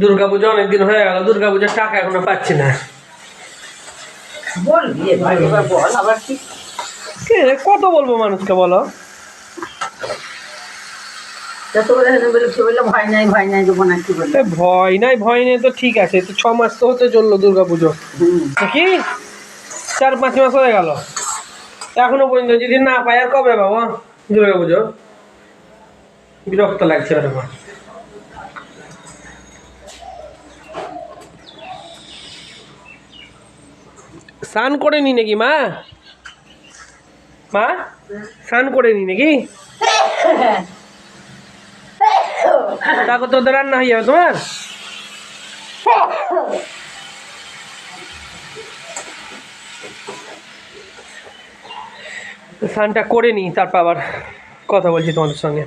দুর্গাপূজা অনেকদিন হয়ে গেল, দুর্গাপূজার টাকা এখনো পাচ্ছি না। বলবি এবার বল আবার কি কত বলবো মানুষকে বলো? ভয় নাই দেবো না কি বলে ভয় নেই তো ঠিক আছে, তো 6 মাস তো হতে চললো দুর্গাপুজো, কি 4-5 মাস হয়ে গেল এখনো পর্যন্ত যদি না পাই আর কবে বাবা দুর্গাপুজো? বিরক্ত লাগছে আমার। স্নান করে নি নাকি মা? মা স্নান করে নি নাকি? তারপর তোদের রান্না হয়ে যাবে তোমার? স্নানটা করে নি, তারপর আবার কথা বলছি তোমাদের সঙ্গে।